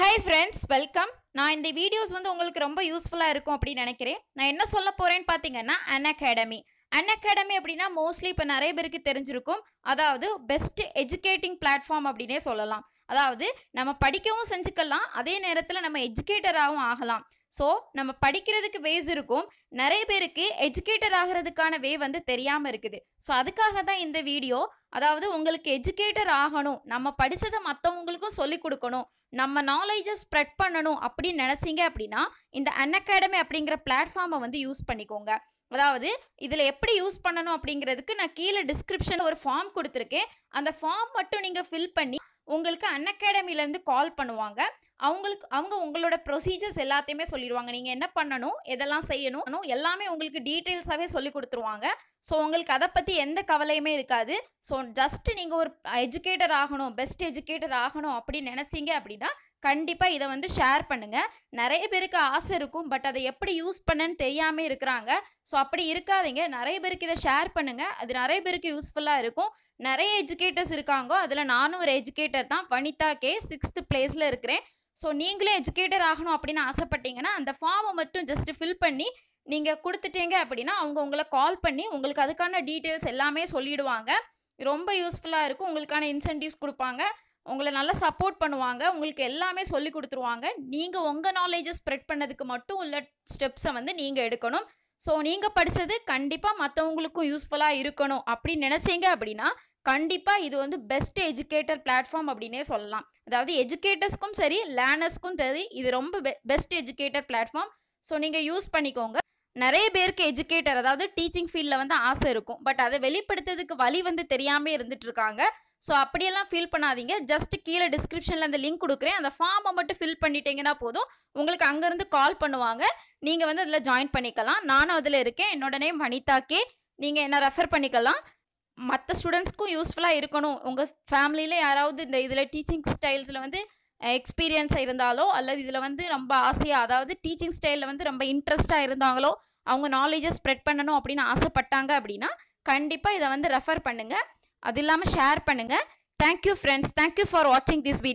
Hi friends, welcome. நான் இந்த videos உங்களுக்கு ரொம்ப யூஸ்ஃபுல்லா இருக்கும் அப்படி நினைக்கிறேன். நான் என்ன சொல்ல போறேன்னு பாத்தீங்கன்னா Unacademy. Unacademy அப்படினா மோஸ்ட்லி இப்ப நிறைய பேருக்கு தெரிஞ்சிருக்கும். அதாவது பெஸ்ட் எஜுகேட்டிங் பிளாட்ஃபார்ம் அப்படினே சொல்லலாம். அதாவது நம்ம படிக்கவும் செஞ்சுக்கலாம், அதே நேரத்துல நம்ம எஜுகேட்டராவும் ஆகலாம். சோ நம்ம படிக்கிறதுக்கு வேஸ் இருக்கும், நிறைய பேருக்கு எஜுகேட்டர் ஆகிறதுக்கான வே தெரியாம இருக்குது. சோ அதுக்காக தான் இந்த வீடியோ. அதாவது உங்களுக்கு எஜுகேட்டர் ஆகணும், நம்ம படிச்சதை மற்றவங்களுக்கும் சொல்லிக் கொடுக்கணும், நம்ம நாலேஜை ஸ்ப்ரெட் பண்ணணும் அப்படின்னு நினைச்சீங்க அப்படின்னா இந்த Unacademy அப்படிங்கிற பிளாட்ஃபார்மை யூஸ் பண்ணிக்கோங்க. அதாவது இதுல எப்படி யூஸ் பண்ணணும் அப்படிங்கிறதுக்கு நான் கீழே டிஸ்கிரிப்ஷன் ஒரு ஃபார்ம் கொடுத்துருக்கேன். அந்த ஃபார்ம் மட்டும் நீங்க ஃபில் பண்ணி உங்களுக்கு Unacademyல இருந்து கால் பண்ணுவாங்க. அவங்க உங்களோட ப்ரொசீஜர்ஸ் எல்லாத்தையுமே சொல்லிடுவாங்க. நீங்க என்ன பண்ணணும், எதெல்லாம் செய்யணும், எல்லாமே உங்களுக்கு டீட்டெயில்ஸாவே சொல்லி கொடுத்துருவாங்க. ஸோ உங்களுக்கு அதை பத்தி எந்த கவலையுமே இருக்காது. ஸோ ஜஸ்ட் நீங்க ஒரு எஜுகேட்டர் ஆகணும், பெஸ்ட் எஜுகேட்டர் ஆகணும் அப்படின்னு நினைச்சீங்க அப்படின்னா கண்டிப்பா இதை ஷேர் பண்ணுங்க. நிறைய பேருக்கு ஆசை இருக்கும், பட் அதை எப்படி யூஸ் பண்ணன்னு தெரியாம இருக்கிறாங்க. ஸோ அப்படி இருக்காதீங்க, நிறைய பேருக்கு இதை ஷேர் பண்ணுங்க. அது நிறைய பேருக்கு யூஸ்ஃபுல்லா இருக்கும். நிறைய எஜுகேட்டர்ஸ் இருக்காங்க, அதுல நானும் ஒரு எஜுகேட்டர் தான். வனிதா கே 6th பிளேஸ்ல இருக்கிறேன். ஸோ நீங்களே எஜுகேட்டர் ஆகணும் அப்படின்னு ஆசைப்பட்டீங்கன்னா அந்த ஃபார்மை மட்டும் ஜஸ்ட் ஃபில் பண்ணி நீங்க கொடுத்துட்டீங்க அப்படின்னா அவங்க உங்களை கால் பண்ணி உங்களுக்கு அதுக்கான டீட்டெயில்ஸ் எல்லாமே சொல்லிடுவாங்க. ரொம்ப யூஸ்ஃபுல்லா இருக்கும். உங்களுக்கான இன்சென்டிவ்ஸ் கொடுப்பாங்க, உங்களை நல்லா சப்போர்ட் பண்ணுவாங்க, உங்களுக்கு எல்லாமே சொல்லி கொடுத்துருவாங்க. நீங்க உங்க நாலேஜை ஸ்ப்ரெட் பண்ணதுக்கு மட்டும் உள்ள ஸ்டெப்ஸை நீங்க எடுக்கணும். ஸோ நீங்க படிச்சது கண்டிப்பா மற்றவங்களுக்கும் யூஸ்ஃபுல்லா இருக்கணும் அப்படின்னு நினைச்சீங்க அப்படின்னா கண்டிப்பா இது பெஸ்ட் எஜுகேட்டர் பிளாட்ஃபார்ம் அப்படின்னே சொல்லலாம். அதாவது எஜுகேட்டர்ஸ்க்கும் சரி, லேர்னர்ஸ்க்கும் சரி, இது ரொம்ப பெஸ்ட் எஜுகேட்டர் பிளாட்ஃபார்ம். ஸோ நீங்க யூஸ் பண்ணிக்கோங்க. நிறைய பேருக்கு எஜுகேட்டர் அதாவது டீச்சிங் ஃபீல்டில் ஆசை இருக்கும், பட் அதை வெளிப்படுத்துறதுக்கு வழி தெரியாம இருந்துட்டு இருக்காங்க. ஸோ அப்படியெல்லாம் ஃபீல் பண்ணாதீங்க. ஜஸ்ட் கீழே டிஸ்கிரிப்ஷனில் அந்த லிங்க் கொடுக்குறேன், அந்த ஃபார்மை மட்டும் ஃபில் பண்ணிட்டீங்கன்னா போதும், உங்களுக்கு அங்கேருந்து கால் பண்ணுவாங்க. நீங்கள் அதில் ஜாயின் பண்ணிக்கலாம். நானும் அதில் இருக்கேன். என்னோட நேம் வனிதா கே. நீங்கள் என்ன ரெஃபர் பண்ணிக்கலாம். மற்ற ஸ்டூடெண்ட்ஸ்க்கும் யூஸ்ஃபுல்லாக இருக்கணும். உங்கள் ஃபேமிலியில் யாராவது இந்த இதில் டீச்சிங் ஸ்டைல்ஸில் எக்ஸ்பீரியன்ஸாக இருந்தாலோ அல்லது இதில் ரொம்ப ஆசையாக, அதாவது டீச்சிங் ஸ்டைலில் ரொம்ப இன்ட்ரெஸ்டாக இருந்தாங்களோ, அவங்க நாலேஜை ஸ்ப்ரெட் பண்ணணும் அப்படின்னு ஆசைப்பட்டாங்க அப்படின்னா கண்டிப்பாக இதை ரெஃபர் பண்ணுங்கள். அது இல்லாமல் ஷேர் பண்ணுங்கள். தேங்க்யூ ஃப்ரெண்ட்ஸ், தேங்க்யூ ஃபார் வாட்சிங் திஸ் வீடியோ.